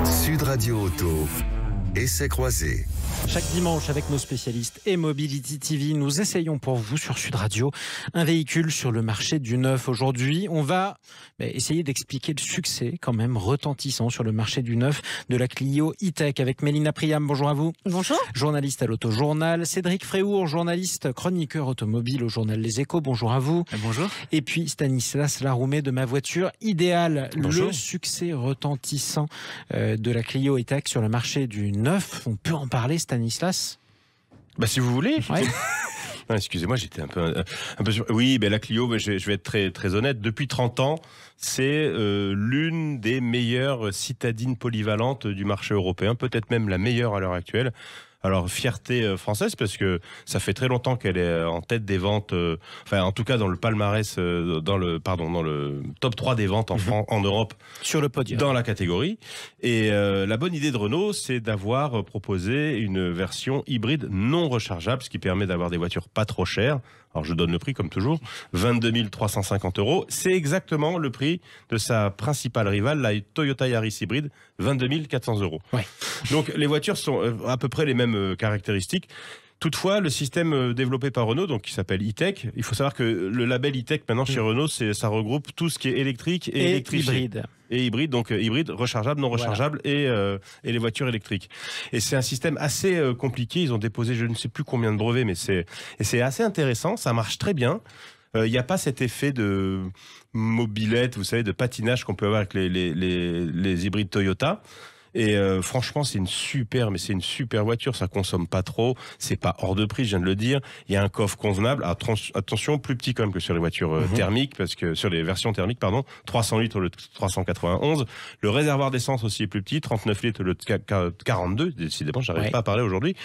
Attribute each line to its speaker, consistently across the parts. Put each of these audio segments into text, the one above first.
Speaker 1: Sud Radio Auto, essai croisé.
Speaker 2: Chaque dimanche, avec nos spécialistes et Mobility TV, nous essayons pour vous sur Sud Radio un véhicule sur le marché du neuf. Aujourd'hui, on va essayer d'expliquer le succès quand même retentissant sur le marché du neuf de la Clio E-Tech avec Mélina Priam. Bonjour à vous.
Speaker 3: Bonjour.
Speaker 2: Journaliste à l'Autojournal. Cédric Fréour, journaliste chroniqueur automobile au journal Les Échos. Bonjour à vous.
Speaker 4: Bonjour.
Speaker 2: Et puis Stanislas Laroumet de Ma Voiture Idéale.
Speaker 4: Bonjour.
Speaker 2: Le succès retentissant de la Clio E-Tech sur le marché du neuf. On peut en parler, Stanislas ?
Speaker 4: Si vous voulez.
Speaker 2: Ouais.
Speaker 4: Non, excusez-moi, j'étais un peu sur... Oui, la Clio, je vais être très, très honnête. Depuis 30 ans, c'est l'une des meilleures citadines polyvalentes du marché européen, peut-être même la meilleure à l'heure actuelle. Alors, fierté française, parce que ça fait très longtemps qu'elle est en tête des ventes, en tout cas dans le palmarès, dans le top 3 des ventes en Europe.
Speaker 2: Sur le podium.
Speaker 4: Dans la catégorie. Et la bonne idée de Renault, c'est d'avoir proposé une version hybride non rechargeable, ce qui permet d'avoir des voitures pas trop chères. Alors, je donne le prix, comme toujours, 22 350 €. C'est exactement le prix de sa principale rivale, la Toyota Yaris hybride, 22 400 €.
Speaker 2: Ouais.
Speaker 4: Donc, les voitures sont à peu près les mêmes caractéristiques. Toutefois, le système développé par Renault, donc qui s'appelle E-Tech, il faut savoir que le label E-Tech maintenant chez Renault, ça regroupe tout ce qui est électrique et électrifié.
Speaker 2: Hybride.
Speaker 4: Et hybride, donc hybride, rechargeable, non rechargeable, et les voitures électriques. Et c'est un système assez compliqué. Ils ont déposé je ne sais plus combien de brevets, mais c'est assez intéressant. Ça marche très bien. Il n'y a pas cet effet de mobilette, vous savez, de patinage qu'on peut avoir avec les hybrides Toyota. Et franchement, c'est une super voiture. Ça consomme pas trop. C'est pas hors de prix, je viens de le dire. Il y a un coffre convenable. Attention, plus petit quand même que sur les voitures thermiques, parce que sur les versions thermiques, 300 litres le 391. Le réservoir d'essence aussi est plus petit, 39 litres le 42. Décidément, j'arrive pas à parler aujourd'hui.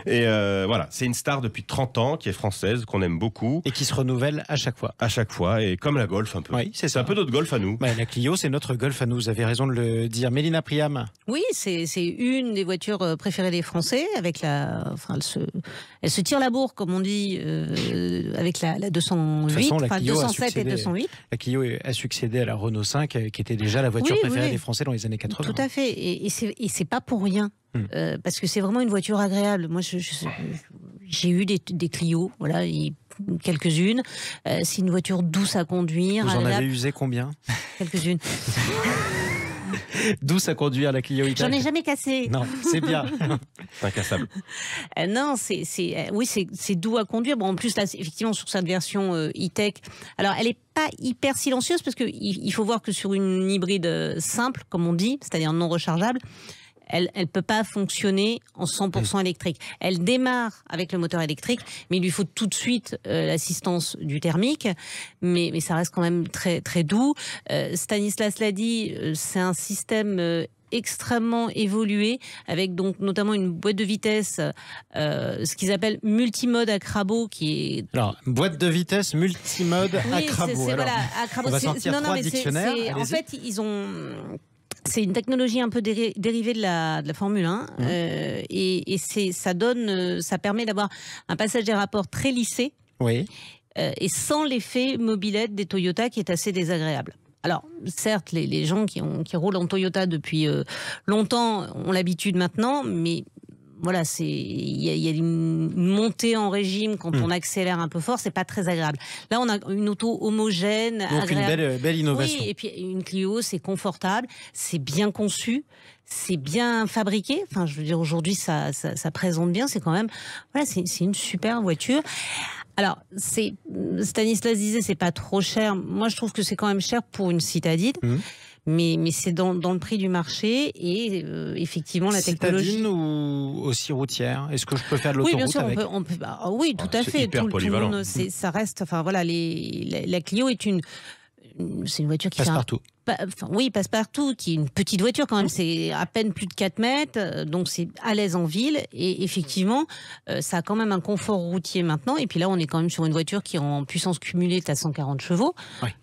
Speaker 4: Et voilà, c'est une star depuis 30 ans, qui est française, qu'on aime beaucoup.
Speaker 2: Et qui se renouvelle à chaque fois.
Speaker 4: À chaque fois, et comme la Golf un peu.
Speaker 2: Oui, c'est ça.
Speaker 4: un peu notre Golf à nous.
Speaker 2: La Clio, c'est notre Golf à nous. Vous avez raison de le dire. Mélina Priam.
Speaker 3: Oui, c'est une des voitures préférées des Français. Avec elle se tire la bourre, comme on dit, avec la 208,
Speaker 2: la Clio
Speaker 3: 207 et 208.
Speaker 2: La Clio a succédé à la Renault 5, qui était déjà la voiture préférée des Français dans les années 80.
Speaker 3: Tout à fait. Et c'est pas pour rien. Parce que c'est vraiment une voiture agréable. Moi, j'ai eu des Clio, voilà, quelques-unes. C'est une voiture douce à conduire.
Speaker 2: Vous en avez usé combien ?
Speaker 3: Quelques-unes.
Speaker 2: Douce à conduire, la Clio E-Tech.
Speaker 3: J'en ai jamais cassé.
Speaker 2: Non, c'est bien.
Speaker 4: C'est incassable.
Speaker 3: Non, c'est doux à conduire. Bon, en plus, là, effectivement, sur cette version E-Tech, alors elle n'est pas hyper silencieuse, parce qu'il faut voir que sur une hybride simple, comme on dit, c'est-à-dire non rechargeable, elle ne peut pas fonctionner en 100% électrique. Elle démarre avec le moteur électrique, mais il lui faut tout de suite l'assistance du thermique. Mais ça reste quand même très, très doux. Stanislas l'a dit, c'est un système extrêmement évolué, avec donc notamment une boîte de vitesse, ce qu'ils appellent multimode à Crabo, qui est...
Speaker 2: Alors, boîte de vitesse multimode à Crabo.
Speaker 3: Voilà, à Crabo.
Speaker 2: On va sortir trois dictionnaires.
Speaker 3: En fait, c'est une technologie un peu dérivée de la Formule 1, et ça permet d'avoir un passage des rapports très lissé, et sans l'effet mobilette des Toyota, qui est assez désagréable. Alors, certes, les gens qui roulent en Toyota depuis longtemps ont l'habitude maintenant, mais voilà, il y a une montée en régime quand on accélère un peu fort, c'est pas très agréable. Là, on a une auto homogène,
Speaker 2: donc
Speaker 3: agréable.
Speaker 2: Une belle innovation.
Speaker 3: Oui, et puis une Clio, c'est confortable, c'est bien conçu, c'est bien fabriqué. Enfin, je veux dire, aujourd'hui, ça présente bien. C'est quand même, voilà, c'est une super voiture. Alors, Stanislas disait, c'est pas trop cher. Moi, je trouve que c'est quand même cher pour une citadine. Mais c'est dans le prix du marché, et effectivement la technologie.
Speaker 2: Citadine ou aussi routière ? Est-ce que je peux faire de l'autoroute?
Speaker 3: Oui, bien sûr,
Speaker 2: avec
Speaker 3: on peut. Oui, tout à fait.
Speaker 4: Hyper polyvalent.
Speaker 3: Tout le monde, ça reste. Enfin voilà, la Clio c'est une voiture qui
Speaker 2: passe partout.
Speaker 3: Passe-partout, qui est une petite voiture quand même, c'est à peine plus de 4 mètres, donc c'est à l'aise en ville, et effectivement, ça a quand même un confort routier maintenant, et puis là, on est quand même sur une voiture qui en puissance cumulée est à 140 chevaux,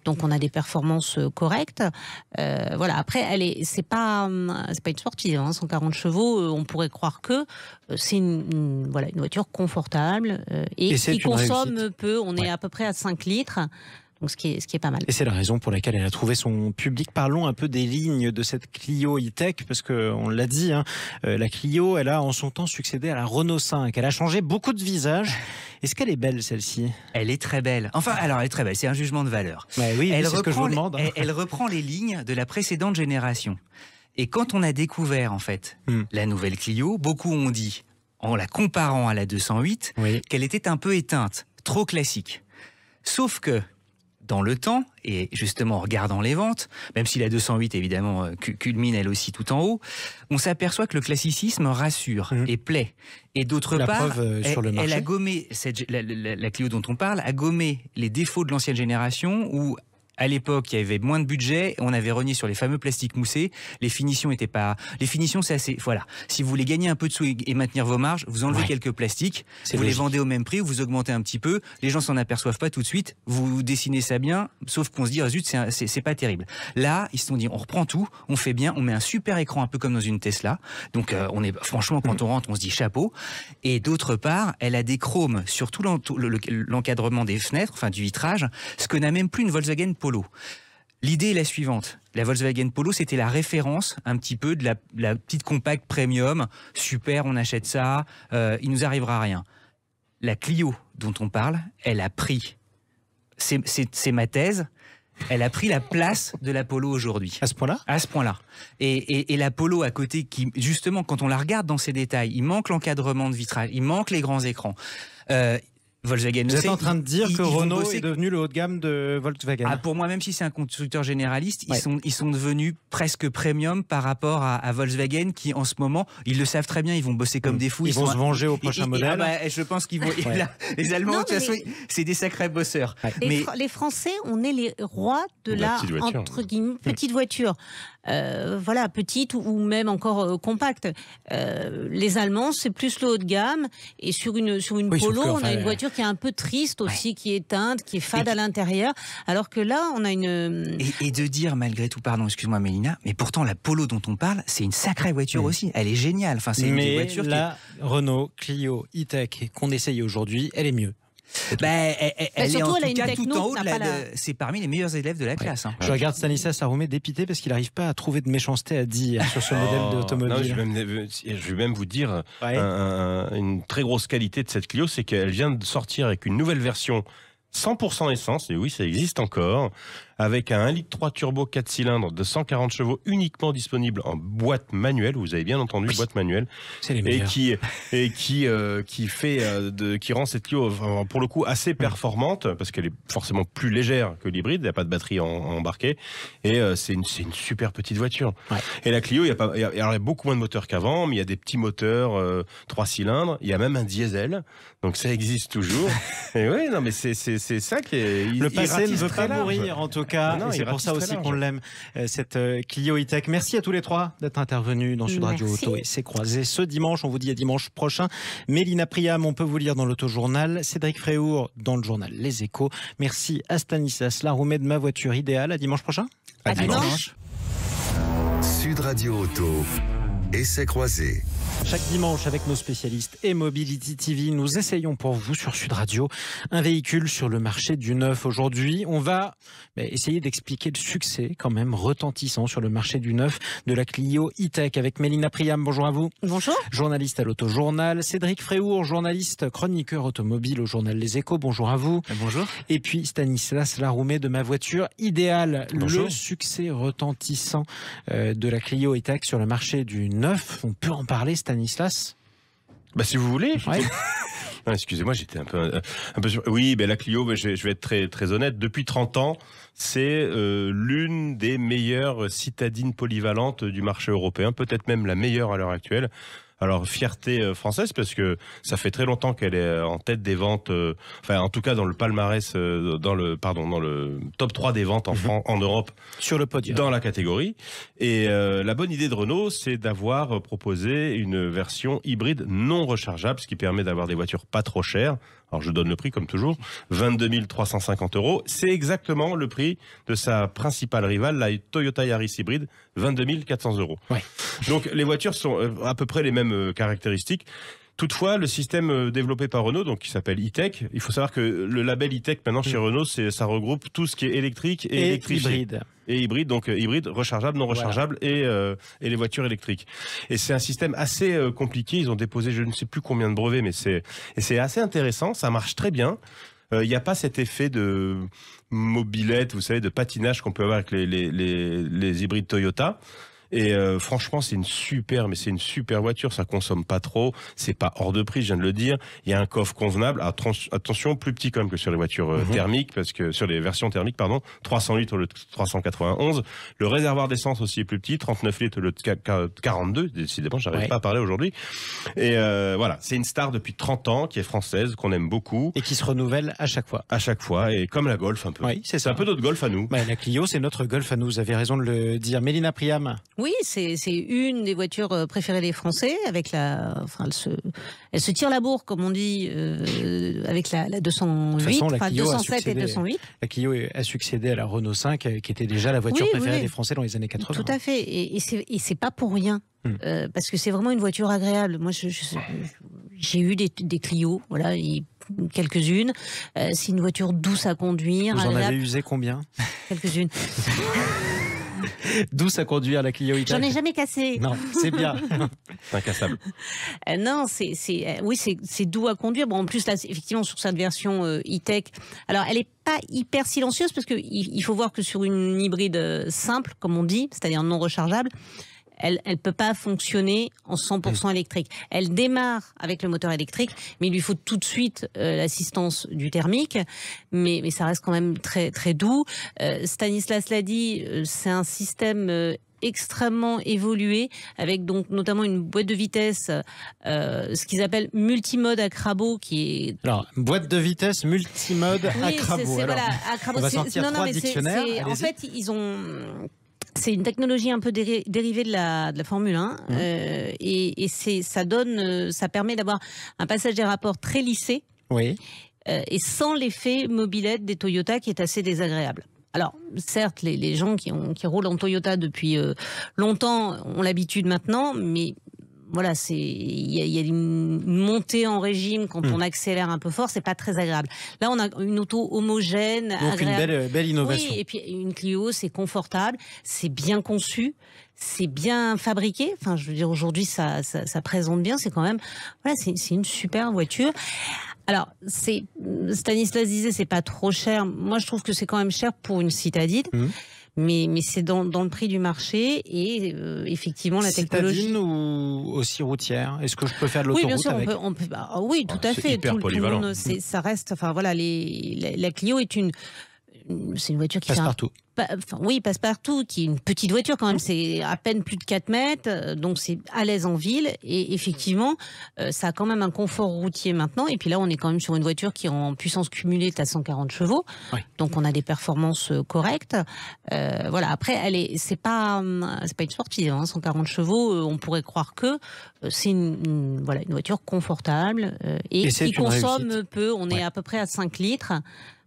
Speaker 3: donc on a des performances correctes. Voilà, après, c'est pas une sportive, 140 chevaux, on pourrait croire que c'est une voiture confortable, et qui consomme peu, on est à peu près à 5 litres. Donc ce qui est pas mal.
Speaker 2: Et c'est la raison pour laquelle elle a trouvé son public. Parlons un peu des lignes de cette Clio E-Tech, parce qu'on l'a dit, la Clio, elle a en son temps succédé à la Renault 5. Elle a changé beaucoup de visages. Est-ce qu'elle est belle, celle-ci?
Speaker 5: Elle est très belle. Enfin, alors elle est très belle, c'est un jugement de valeur.
Speaker 2: Oui, c'est ce que je vous demande.
Speaker 5: Elle reprend les lignes de la précédente génération. Et quand on a découvert, en fait, la nouvelle Clio, beaucoup ont dit, en la comparant à la 208, qu'elle était un peu éteinte, trop classique. Sauf que, dans le temps, et justement en regardant les ventes, même si la 208 évidemment culmine elle aussi tout en haut, on s'aperçoit que le classicisme rassure et plaît. Et d'autre part, elle a gommé, la Clio dont on parle, a gommé les défauts de l'ancienne génération où à l'époque, il y avait moins de budget, on avait rogné sur les fameux plastiques moussés, les finitions étaient pas... Les finitions, c'est assez... Voilà. Si vous voulez gagner un peu de sous et maintenir vos marges, vous enlevez quelques plastiques, vous les vendez au même prix, ou vous augmentez un petit peu, les gens s'en aperçoivent pas tout de suite, vous dessinez ça bien, sauf qu'on se dit, zut, c'est pas terrible. Là, ils se sont dit, on reprend tout, on fait bien, on met un super écran un peu comme dans une Tesla, donc on est franchement, quand on rentre, on se dit chapeau. Et d'autre part, elle a des chromes sur tout l'encadrement des fenêtres, enfin du vitrage, ce que n'a même plus une Volkswagen Polo. L'idée est la suivante. La Volkswagen Polo, c'était la référence un petit peu de la petite compacte premium. Super, on achète ça, il nous arrivera rien. La Clio dont on parle, elle a pris, c'est ma thèse, elle a pris la place de la Polo aujourd'hui.
Speaker 2: À ce point-là ?
Speaker 5: À ce point-là. Et la Polo à côté, qui justement, quand on la regarde dans ses détails, il manque l'encadrement de vitrage, il manque les grands écrans. Volkswagen.
Speaker 2: Vous êtes en train de dire que Renault est devenu le haut de gamme de Volkswagen?
Speaker 5: Pour moi, même si c'est un constructeur généraliste, ils sont devenus presque premium par rapport à Volkswagen qui, en ce moment, ils le savent très bien, ils vont bosser comme des fous.
Speaker 2: Ils vont se venger au prochain modèle.
Speaker 5: Je pense qu'ils vont... les Allemands, de toute façon, c'est des sacrés bosseurs.
Speaker 3: Les Français, on est les rois de la entre guillemets, petite voiture. Voilà, petite ou même encore compacte. Les Allemands, c'est plus le haut de gamme. Et sur une Polo, on a une voiture qui est un peu triste aussi, qui est éteinte, qui est fade à l'intérieur. Alors que là, on a une...
Speaker 5: Et de dire, malgré tout, pardon, excuse-moi Mélina, mais pourtant la Polo dont on parle, c'est une sacrée voiture aussi. Elle est géniale. Enfin, c'est une des voitures
Speaker 2: Renault Clio E-Tech qu'on essaye aujourd'hui, elle est mieux.
Speaker 5: Elle est en tout cas tout en haut.
Speaker 3: La...
Speaker 5: C'est parmi les meilleurs élèves de la classe.
Speaker 2: Je regarde Stanislas Laroumet dépité parce qu'il n'arrive pas à trouver de méchanceté à dire sur ce modèle d'automobile.
Speaker 4: Je vais même vous dire une très grosse qualité de cette Clio, c'est qu'elle vient de sortir avec une nouvelle version 100% essence, et oui, ça existe encore, avec un 1,3 litre turbo 4 cylindres de 140 chevaux uniquement disponible en boîte manuelle, vous avez bien entendu, boîte manuelle, et qui rend cette Clio pour le coup assez performante, parce qu'elle est forcément plus légère que l'hybride, il n'y a pas de batterie embarquée, et c'est une super petite voiture. Et la Clio, il y a beaucoup moins de moteurs qu'avant, mais il y a des petits moteurs 3 cylindres, il y a même un diesel, donc ça existe toujours. Et oui, non mais c'est ça qui est...
Speaker 2: Le passé ne veut pas mourir en tout cas, et c'est pour ça aussi qu'on l'aime, cette Clio E-Tech. Merci à tous les trois d'être intervenus dans Sud Radio Auto et C'est Croisé ce dimanche. On vous dit à dimanche prochain. Mélina Priam, on peut vous lire dans l'Autojournal. Cédric Fréour dans le journal Les Échos. Merci à Stanislas Laroumet de Ma Voiture Idéale. À dimanche prochain.
Speaker 3: À dimanche.
Speaker 1: Sud Radio Auto et C'est Croisé.
Speaker 2: Chaque dimanche, avec nos spécialistes et Mobility TV, nous essayons pour vous sur Sud Radio un véhicule sur le marché du neuf. Aujourd'hui, on va essayer d'expliquer le succès quand même retentissant sur le marché du neuf de la Clio E-Tech avec Mélina Priam. Bonjour à vous.
Speaker 3: Bonjour.
Speaker 2: Journaliste à l'Autojournal. Cédric Fréour, journaliste chroniqueur automobile au journal Les Échos. Bonjour à vous.
Speaker 5: Bonjour.
Speaker 2: Et puis Stanislas Laroumet de Ma Voiture Idéale.
Speaker 4: Bonjour.
Speaker 2: Le succès retentissant de la Clio E-Tech sur le marché du neuf. On peut en parler, Stanislas?
Speaker 4: Si vous voulez.
Speaker 2: Ouais.
Speaker 4: Excusez-moi, j'étais un peu sur... Oui, la Clio, je vais être très, très honnête. Depuis 30 ans, c'est l'une des meilleures citadines polyvalentes du marché européen, peut-être même la meilleure à l'heure actuelle. Alors, fierté française, parce que ça fait très longtemps qu'elle est en tête des ventes, en tout cas dans le palmarès, dans le top 3 des ventes en Europe.
Speaker 2: Sur le podium.
Speaker 4: Dans la catégorie. Et la bonne idée de Renault, c'est d'avoir proposé une version hybride non rechargeable, ce qui permet d'avoir des voitures pas trop chères. Alors, je donne le prix, comme toujours, 22 350 €. C'est exactement le prix de sa principale rivale, la Toyota Yaris hybride, 22 400 €.
Speaker 2: Ouais.
Speaker 4: Donc, les voitures sont à peu près les mêmes caractéristiques. Toutefois, le système développé par Renault, donc qui s'appelle E-Tech, il faut savoir que le label E-Tech maintenant chez Renault, ça regroupe tout ce qui est électrique et électrifié.
Speaker 2: Hybride.
Speaker 4: Et hybride, donc hybride, rechargeable, non rechargeable et les voitures électriques. Et c'est un système assez compliqué. Ils ont déposé je ne sais plus combien de brevets, mais c'est assez intéressant. Ça marche très bien. Il n'y a pas cet effet de mobilette, vous savez, de patinage qu'on peut avoir avec les hybrides Toyota. Et franchement, c'est une super voiture. Ça consomme pas trop. C'est pas hors de prix, je viens de le dire. Il y a un coffre convenable. Attention, plus petit quand même que sur les voitures thermiques, parce que sur les versions thermiques, 300 litres au lieu de 391. Le réservoir d'essence aussi est plus petit, 39 litres au lieu de 42. Décidément, j'arrive pas à parler aujourd'hui. Et voilà, c'est une star depuis 30 ans, qui est française, qu'on aime beaucoup.
Speaker 2: Et qui se renouvelle à chaque fois.
Speaker 4: À chaque fois, et comme la Golf un peu.
Speaker 2: Oui, c'est
Speaker 4: un peu notre Golf à nous.
Speaker 2: La Clio, c'est notre Golf à nous. Vous avez raison de le dire. Mélina Priam.
Speaker 3: Oui, c'est une des voitures préférées des Français. Avec elle se tire la bourre, comme on dit, avec la 208,
Speaker 2: la Clio
Speaker 3: 207 et 208.
Speaker 2: La Clio a succédé à la Renault 5, qui était déjà la voiture préférée des Français dans les années 80.
Speaker 3: Tout à fait. Et c'est pas pour rien. Parce que c'est vraiment une voiture agréable. Moi, j'ai eu des Clio, voilà, quelques-unes. C'est une voiture douce à conduire.
Speaker 2: Vous en avez usé combien?
Speaker 3: Quelques-unes.
Speaker 2: Douce à conduire, la Clio E-Tech.
Speaker 3: J'en ai jamais cassé.
Speaker 2: Non, c'est bien.
Speaker 4: C'est incassable.
Speaker 3: Non, c'est doux à conduire. Bon, en plus, là, effectivement, sur cette version E-Tech, alors elle est pas hyper silencieuse parce que il faut voir que sur une hybride simple, comme on dit, c'est-à-dire non rechargeable, elle peut pas fonctionner en 100% électrique. Elle démarre avec le moteur électrique, mais il lui faut tout de suite l'assistance du thermique. Mais ça reste quand même très très doux. Stanislas l'a dit, c'est un système extrêmement évolué, avec donc notamment une boîte de vitesse, ce qu'ils appellent multimode à crabot, qui est...
Speaker 2: Alors, boîte de vitesse multimode à crabot.
Speaker 3: Voilà, à crabot.
Speaker 2: On va sortir trois dictionnaires.
Speaker 3: En fait, ils ont... C'est une technologie un peu dérivée de la Formule 1 et ça permet d'avoir un passage des rapports très lissé et sans l'effet mobilette des Toyota qui est assez désagréable. Alors, certes, les gens qui roulent en Toyota depuis longtemps ont l'habitude maintenant, mais voilà, il y a une montée en régime quand on accélère un peu fort, c'est pas très agréable. Là, on a une auto homogène,
Speaker 2: donc
Speaker 3: agréable.
Speaker 2: Une belle innovation.
Speaker 3: Oui, et puis une Clio, c'est confortable, c'est bien conçu, c'est bien fabriqué. Enfin, je veux dire, aujourd'hui, ça présente bien. C'est quand même, voilà, c'est une super voiture. Alors, Stanislas disait, c'est pas trop cher. Moi, je trouve que c'est quand même cher pour une citadine. Mais c'est dans le prix du marché et effectivement la technologie.
Speaker 2: Citadine ou aussi routière? Est-ce que je peux faire de l'autoroute?
Speaker 3: Oui, bien sûr,
Speaker 2: avec
Speaker 3: oui, tout à fait.
Speaker 4: Hyper polyvalent.
Speaker 3: Ça reste. Enfin voilà, la Clio est c'est une voiture qui
Speaker 2: passe partout.
Speaker 3: Passe-partout, qui est une petite voiture quand même, c'est à peine plus de 4 mètres, donc c'est à l'aise en ville, et effectivement, ça a quand même un confort routier maintenant, et puis là, on est quand même sur une voiture qui en puissance cumulée est à 140 chevaux, donc on a des performances correctes. Voilà, après, c'est pas une sportive, 140 chevaux, on pourrait croire que c'est une voiture confortable, et qui consomme peu, on est à peu près à 5 litres.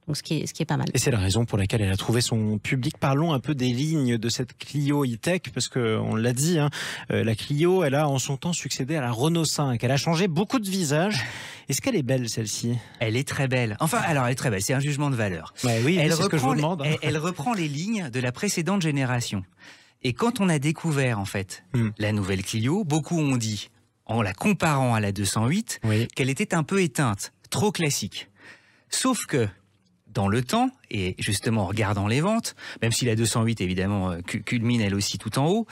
Speaker 3: Donc ce qui est pas mal.
Speaker 2: Et c'est la raison pour laquelle elle a trouvé son public. Parlons un peu des lignes de cette Clio E-Tech, parce qu'on l'a dit, la Clio, elle a en son temps succédé à la Renault 5. Elle a changé beaucoup de visages. Est-ce qu'elle est belle, celle-ci?
Speaker 5: Elle est très belle. Enfin, alors elle est très belle, c'est un jugement de valeur.
Speaker 2: Oui, c'est ce que je vous demande.
Speaker 5: Elle reprend les lignes de la précédente génération. Et quand on a découvert, en fait, la nouvelle Clio, beaucoup ont dit, en la comparant à la 208, qu'elle était un peu éteinte, trop classique. Sauf que, dans le temps, et justement en regardant les ventes, même si la 208 évidemment culmine elle aussi tout en haut,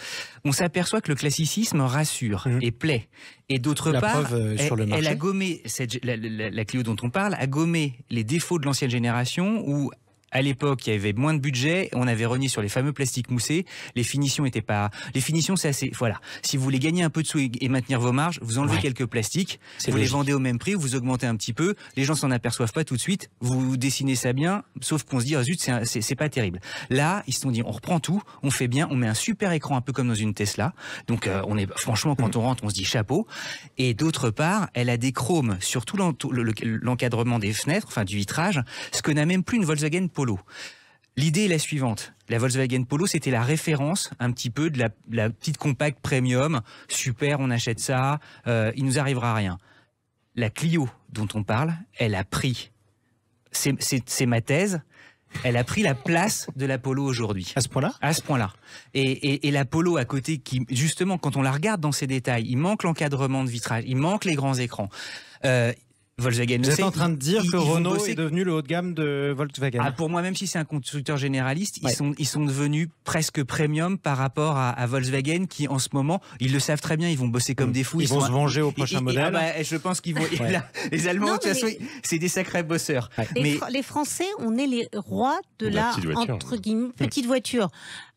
Speaker 5: on s'aperçoit que le classicisme rassure et plaît. Et d'autre part, elle a gommé, la Clio dont on parle, a gommé les défauts de l'ancienne génération où à l'époque, il y avait moins de budget, on avait renié sur les fameux plastiques moussés, les finitions étaient pas... Les finitions, c'est assez... Voilà. Si vous voulez gagner un peu de sous et maintenir vos marges, vous enlevez quelques plastiques, vous les vendez au même prix, vous augmentez un petit peu, les gens s'en aperçoivent pas tout de suite, vous dessinez ça bien, sauf qu'on se dit, zut, c'est pas terrible. Là, ils se sont dit, on reprend tout, on fait bien, on met un super écran un peu comme dans une Tesla, donc franchement, quand on rentre, on se dit chapeau. Et d'autre part, elle a des chromes sur tout l'encadrement des fenêtres, enfin du vitrage, ce que n'a même plus une Volkswagen Polo. L'idée est la suivante. La Volkswagen Polo, c'était la référence un petit peu de la petite compacte premium. Super, on achète ça, il nous arrivera rien. la Clio dont on parle, elle a pris, c'est ma thèse, elle a pris la place de la Polo aujourd'hui.
Speaker 2: À ce point-là ?
Speaker 5: À ce point-là. Et la Polo à côté, qui justement, quand on la regarde dans ses détails, il manque l'encadrement de vitrage, il manque les grands écrans. Volkswagen.
Speaker 2: Vous êtes en train de dire que Renault est devenu le haut de gamme de Volkswagen.
Speaker 5: Pour moi, même si c'est un constructeur généraliste, ils sont devenus presque premium par rapport à Volkswagen, qui en ce moment, ils le savent très bien, ils vont bosser comme des fous.
Speaker 2: Ils vont se venger au prochain modèle.
Speaker 5: Je pense qu'ils vont. Les Allemands, de toute façon, c'est des sacrés bosseurs.
Speaker 3: Les Français, on est les rois de la entre guillemets petite voiture.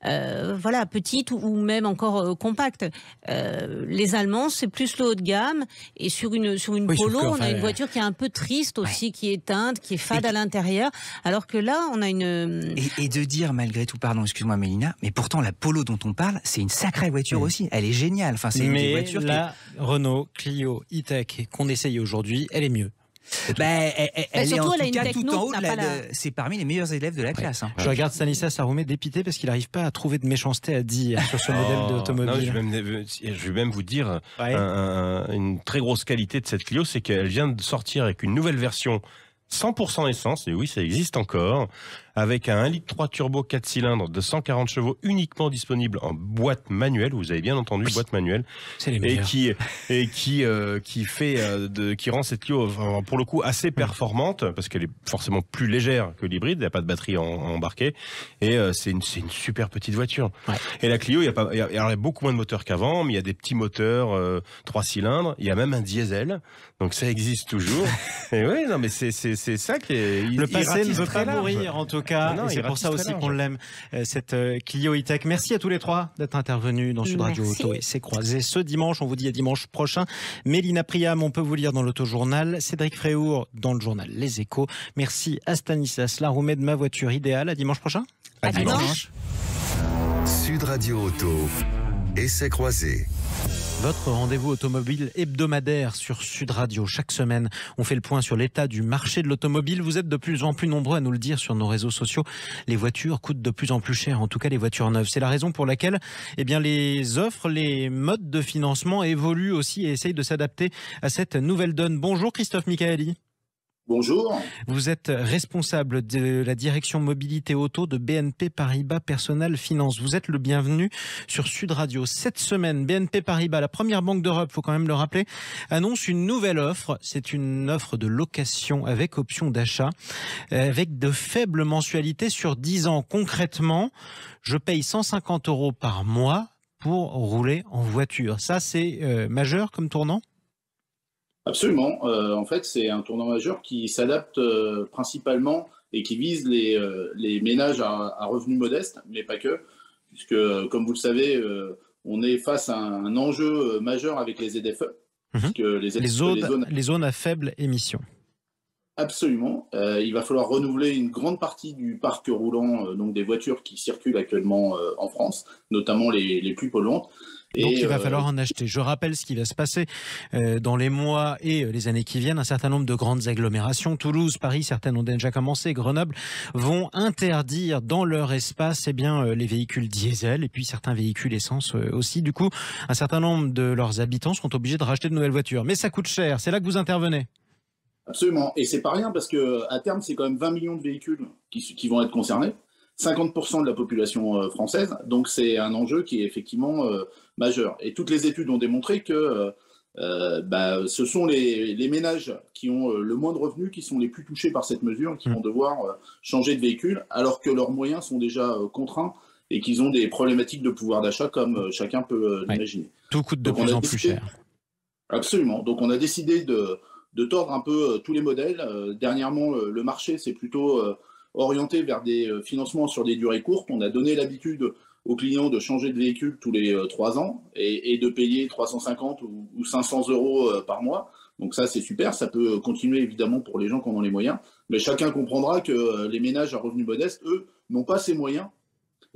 Speaker 3: Voilà, petite ou même encore compacte. Les Allemands, c'est plus le haut de gamme. Et sur une Polo, on a une voiture qui est un peu triste aussi, qui est éteinte, qui est fade à l'intérieur. Alors que là, on a une...
Speaker 5: Et de dire, malgré tout, pardon, excuse-moi Mélina, mais pourtant la Polo dont on parle, c'est une sacrée voiture aussi. Elle est géniale. Enfin, c'est une voiture
Speaker 2: Renault Clio E-Tech qu'on essaye aujourd'hui, elle est mieux.
Speaker 5: Elle est en tout cas tout en haut. C'est parmi les meilleurs élèves de la classe. Hein.
Speaker 2: Je regarde Stanislas Aroumet dépité parce qu'il n'arrive pas à trouver de méchanceté à dire sur ce modèle d'automobile.
Speaker 4: Je vais même vous dire une très grosse qualité de cette Clio, c'est qu'elle vient de sortir avec une nouvelle version 100% essence, et oui, ça existe encore, avec un 1,3 litre turbo 4 cylindres de 140 chevaux uniquement disponible en boîte manuelle. Vous avez bien entendu, boîte manuelle.
Speaker 2: C'est les meilleurs.
Speaker 4: Qui rend cette Clio, pour le coup, assez performante, parce qu'elle est forcément plus légère que l'hybride, il n'y a pas de batterie embarquée, et c'est une super petite voiture. Ouais. Et la Clio, il y a beaucoup moins de moteurs qu'avant, mais il y a des petits moteurs 3 cylindres, il y a même un diesel, donc ça existe toujours. Et oui, non, mais c'est ça qui est...
Speaker 2: Le passé ne veut pas mourir, en tout cas. C'est pour ça aussi qu'on l'aime, cette Clio E-Tech. Merci à tous les trois d'être intervenus dans Sud Radio Auto et C'est croisé ce dimanche. On vous dit à dimanche prochain. Mélina Priam, on peut vous lire dans l'Autojournal. Cédric Fréour dans le journal Les Échos. Merci à Stanislas Laroumet de Ma Voiture Idéale. À dimanche prochain.
Speaker 3: À dimanche.
Speaker 1: Sud Radio Auto et C'est croisé.
Speaker 2: Votre rendez-vous automobile hebdomadaire sur Sud Radio. Chaque semaine, on fait le point sur l'état du marché de l'automobile. Vous êtes de plus en plus nombreux à nous le dire sur nos réseaux sociaux. Les voitures coûtent de plus en plus cher, en tout cas les voitures neuves. C'est la raison pour laquelle les offres, les modes de financement évoluent aussi et essayent de s'adapter à cette nouvelle donne. Bonjour Christophe Michaeli.
Speaker 6: Bonjour.
Speaker 2: Vous êtes responsable de la direction mobilité auto de BNP Paribas Personnel Finance. Vous êtes le bienvenu sur Sud Radio. Cette semaine, BNP Paribas, la première banque d'Europe, il faut quand même le rappeler, annonce une nouvelle offre. C'est une offre de location avec option d'achat, avec de faibles mensualités sur 10 ans. Concrètement, je paye 150 € par mois pour rouler en voiture. Ça, c'est majeur comme tournant ?
Speaker 6: Absolument. En fait, c'est un tournant majeur qui s'adapte principalement et qui vise les ménages à revenus modestes, mais pas que, puisque, comme vous le savez, on est face à un enjeu majeur avec les ZFE.
Speaker 2: Les zones à faible émission.
Speaker 6: Absolument. Il va falloir renouveler une grande partie du parc roulant, donc des voitures qui circulent actuellement en France, notamment les plus polluantes.
Speaker 2: Donc il va falloir en acheter. Je rappelle ce qui va se passer dans les mois et les années qui viennent. Un certain nombre de grandes agglomérations, Toulouse, Paris, certaines ont déjà commencé, Grenoble, vont interdire dans leur espace les véhicules diesel et puis certains véhicules essence aussi. Du coup, un certain nombre de leurs habitants sont obligés de racheter de nouvelles voitures. Mais ça coûte cher. C'est là que vous intervenez.
Speaker 6: Absolument. Et c'est pas rien parce qu'à terme, c'est quand même 20 millions de véhicules qui vont être concernés. 50% de la population française, donc c'est un enjeu qui est effectivement majeur. Et toutes les études ont démontré que ce sont les ménages qui ont le moins de revenus qui sont les plus touchés par cette mesure, qui vont devoir changer de véhicule, alors que leurs moyens sont déjà contraints et qu'ils ont des problématiques de pouvoir d'achat comme chacun peut l'imaginer.
Speaker 2: Tout coûte de plus en plus cher.
Speaker 6: Absolument. Donc on a décidé de tordre un peu tous les modèles. Dernièrement, le marché s'est plutôt orienté vers des financements sur des durées courtes. On a donné l'habitude aux clients de changer de véhicule tous les 3 ans et de payer 350 ou 500 € par mois. Donc ça, c'est super. Ça peut continuer évidemment pour les gens qui en ont les moyens. Mais chacun comprendra que les ménages à revenus modestes, eux, n'ont pas ces moyens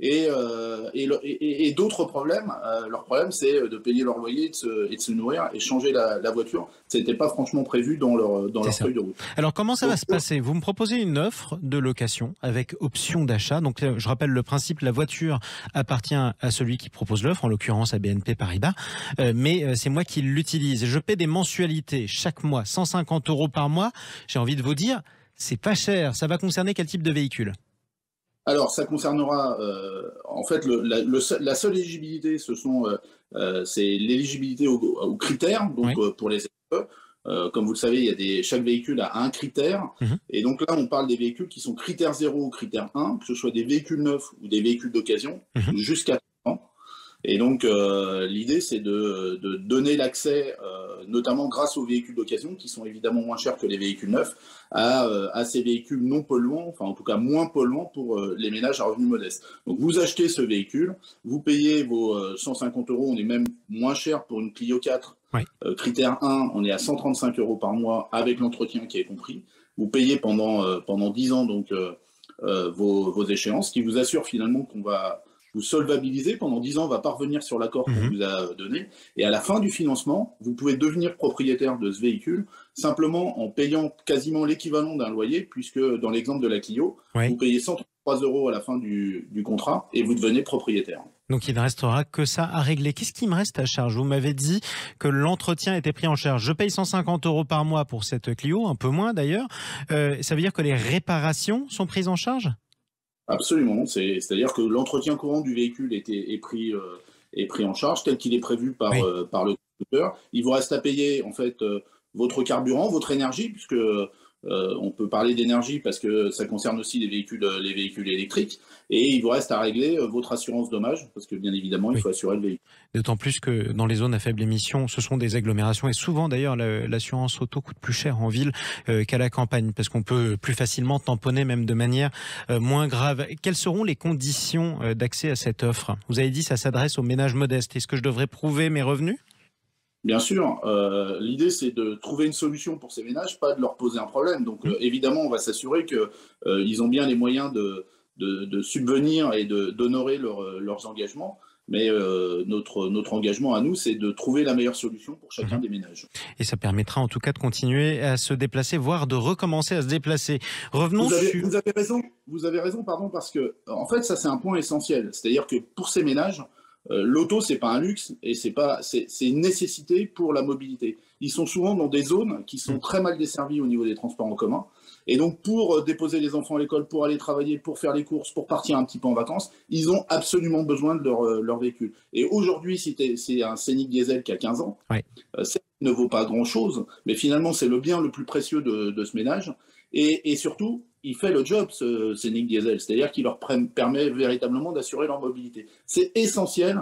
Speaker 6: Et d'autres problèmes. Leur problème, c'est de payer leur loyer et de se nourrir et changer la voiture. Ce n'était pas franchement prévu dans leur feuille de route.
Speaker 2: Alors, comment ça va se passer? Vous me proposez une offre de location avec option d'achat. Donc, je rappelle le principe, la voiture appartient à celui qui propose l'offre, en l'occurrence à BNP Paribas, mais c'est moi qui l'utilise. Je paie des mensualités chaque mois, 150 € par mois. J'ai envie de vous dire, c'est pas cher. Ça va concerner quel type de véhicule?
Speaker 6: Alors, ça concernera, en fait, la seule éligibilité, c'est l'éligibilité aux critères, donc pour les SE. Comme vous le savez, chaque véhicule a un critère. Et donc là, on parle des véhicules qui sont critère 0 ou critère 1, que ce soit des véhicules neufs ou des véhicules d'occasion, jusqu'à 30 ans. Et donc, l'idée, c'est de donner l'accès, notamment grâce aux véhicules d'occasion, qui sont évidemment moins chers que les véhicules neufs, à ces véhicules non polluants, enfin en tout cas moins polluants pour les ménages à revenus modestes. Donc, vous achetez ce véhicule, vous payez vos 150 €, on est même moins cher pour une Clio 4. Critère 1, on est à 135 € par mois avec l'entretien qui est compris. Vous payez pendant 10 ans donc, vos échéances, qui vous assure finalement qu'on va vous solvabiliser pendant 10 ans, on va pas revenir sur l'accord qu'on vous a donné. Et à la fin du financement, vous pouvez devenir propriétaire de ce véhicule simplement en payant quasiment l'équivalent d'un loyer, puisque dans l'exemple de la Clio, vous payez 133 € à la fin du contrat et vous devenez propriétaire.
Speaker 2: Donc il ne restera que ça à régler. Qu'est-ce qui me reste à charge? Vous m'avez dit que l'entretien était pris en charge. Je paye 150 € par mois pour cette Clio, un peu moins d'ailleurs. Ça veut dire que les réparations sont prises en charge?
Speaker 6: Absolument, c'est-à-dire que l'entretien courant du véhicule est pris en charge tel qu'il est prévu par le constructeur. Il vous reste à payer en fait votre carburant, votre énergie, puisque on peut parler d'énergie parce que ça concerne aussi les véhicules électriques, et il vous reste à régler votre assurance dommage, parce que bien évidemment il faut assurer le véhicule.
Speaker 2: D'autant plus que dans les zones à faible émission, ce sont des agglomérations, et souvent d'ailleurs l'assurance auto coûte plus cher en ville qu'à la campagne, parce qu'on peut plus facilement tamponner même de manière moins grave. Quelles seront les conditions d'accès à cette offre? Vous avez dit ça s'adresse aux ménages modestes. Est-ce que je devrais prouver mes revenus?
Speaker 6: Bien sûr, l'idée c'est de trouver une solution pour ces ménages, pas de leur poser un problème. Donc évidemment, on va s'assurer qu'ils ont bien les moyens de subvenir et d'honorer leurs engagements. Mais notre engagement à nous, c'est de trouver la meilleure solution pour chacun des ménages.
Speaker 2: Et ça permettra en tout cas de continuer à se déplacer, voire de recommencer à se déplacer. Revenons sur...
Speaker 6: Vous avez raison, pardon, parce que en fait, ça c'est un point essentiel. C'est-à-dire que pour ces ménages, l'auto, c'est pas un luxe et c'est une nécessité pour la mobilité. Ils sont souvent dans des zones qui sont très mal desservies au niveau des transports en commun. Et donc, pour déposer les enfants à l'école, pour aller travailler, pour faire les courses, pour partir un petit peu en vacances, ils ont absolument besoin de leur véhicule. Et aujourd'hui, si c'est un Scénic diesel qui a 15 ans, ça ne vaut pas grand-chose, mais finalement, c'est le bien le plus précieux de ce ménage. Et surtout, il fait le job, ce Scénic diesel, c'est-à-dire qu'il leur permet véritablement d'assurer leur mobilité. C'est essentiel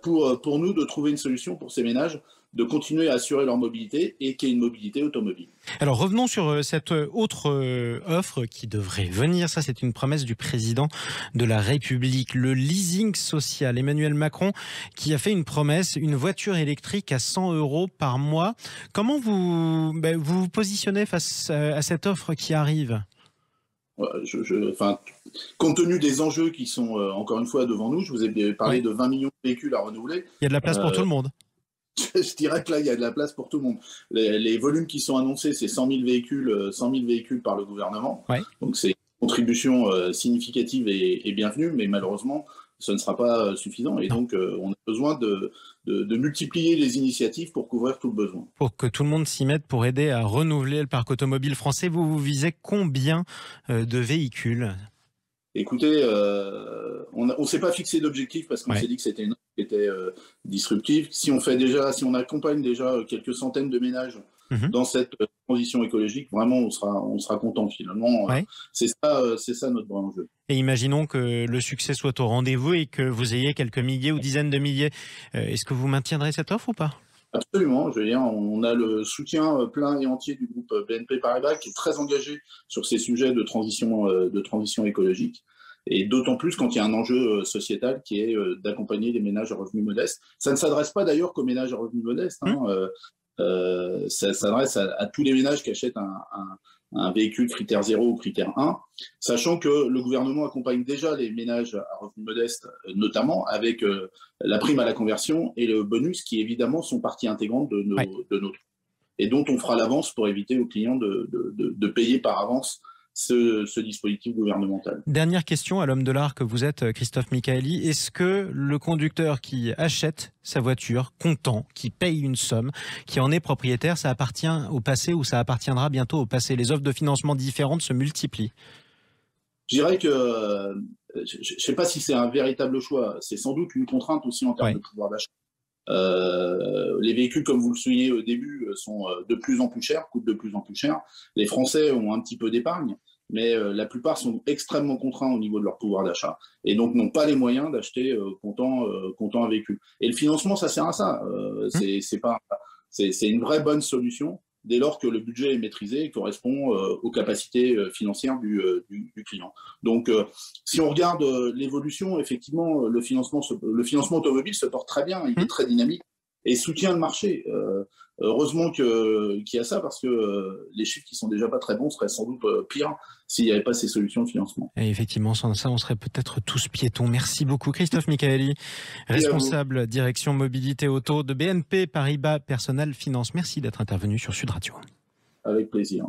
Speaker 6: pour nous de trouver une solution pour ces ménages, de continuer à assurer leur mobilité et qu'il y ait une mobilité automobile.
Speaker 2: Alors revenons sur cette autre offre qui devrait venir. Ça, c'est une promesse du président de la République, le leasing social. Emmanuel Macron qui a fait une promesse, une voiture électrique à 100 € par mois. Comment vous vous positionnez face à cette offre qui arrive ?
Speaker 6: Compte tenu des enjeux qui sont encore une fois devant nous, je vous ai parlé de 20 millions de véhicules à renouveler.
Speaker 2: Il y a de la place pour tout le monde.
Speaker 6: Je dirais que là, il y a de la place pour tout le monde. Les volumes qui sont annoncés, c'est 100 000 véhicules par le gouvernement. Donc c'est une contribution significative et bienvenue, mais malheureusement, ce ne sera pas suffisant. Et donc, on a besoin de multiplier les initiatives pour couvrir tout le besoin.
Speaker 2: Pour que tout le monde s'y mette pour aider à renouveler le parc automobile français, vous visez combien de véhicules ?
Speaker 6: Écoutez, on ne s'est pas fixé d'objectif parce qu'on s'est dit que c'était une offre qui était disruptive. Si on accompagne déjà quelques centaines de ménages dans cette transition écologique, vraiment on sera content finalement. C'est ça notre vrai enjeu.
Speaker 2: Et imaginons que le succès soit au rendez-vous et que vous ayez quelques milliers ou dizaines de milliers. Est-ce que vous maintiendrez cette offre ou pas ?
Speaker 6: Absolument, je veux dire, on a le soutien plein et entier du groupe BNP Paribas qui est très engagé sur ces sujets de transition écologique, et d'autant plus quand il y a un enjeu sociétal qui est d'accompagner les ménages à revenus modestes. Ça ne s'adresse pas d'ailleurs qu'aux ménages à revenus modestes. Ça s'adresse à tous les ménages qui achètent un véhicule critère 0 ou critère 1, sachant que le gouvernement accompagne déjà les ménages à revenus modestes, notamment avec la prime à la conversion et le bonus, qui évidemment sont partie intégrante de notre, et dont on fera l'avance pour éviter aux clients de payer par avance ce dispositif gouvernemental.
Speaker 2: Dernière question à l'homme de l'art que vous êtes, Christophe Michaeli. Est-ce que le conducteur qui achète sa voiture, content, qui paye une somme, qui en est propriétaire, ça appartient au passé ou ça appartiendra bientôt au passé? Les offres de financement différentes se multiplient.
Speaker 6: Je dirais que, je ne sais pas si c'est un véritable choix, c'est sans doute une contrainte aussi en termes de pouvoir d'achat. Les véhicules, comme vous le soulignez au début, sont de plus en plus chers, coûtent de plus en plus cher. Les Français ont un petit peu d'épargne, mais la plupart sont extrêmement contraints au niveau de leur pouvoir d'achat et donc n'ont pas les moyens d'acheter comptant un véhicule. Et le financement, ça sert à ça. C'est une vraie bonne solution dès lors que le budget est maîtrisé et correspond aux capacités financières du client. Donc, si on regarde l'évolution, effectivement, le financement automobile se porte très bien, il est très dynamique et soutient le marché. Heureusement qu'il y a ça, parce que les chiffres qui sont déjà pas très bons seraient sans doute pires s'il n'y avait pas ces solutions de financement.
Speaker 2: Et effectivement, sans ça, on serait peut-être tous piétons. Merci beaucoup, Christophe Michaeli, responsable direction mobilité auto de BNP Paribas Personnel Finance. Merci d'être intervenu sur Sud Radio.
Speaker 6: Avec plaisir.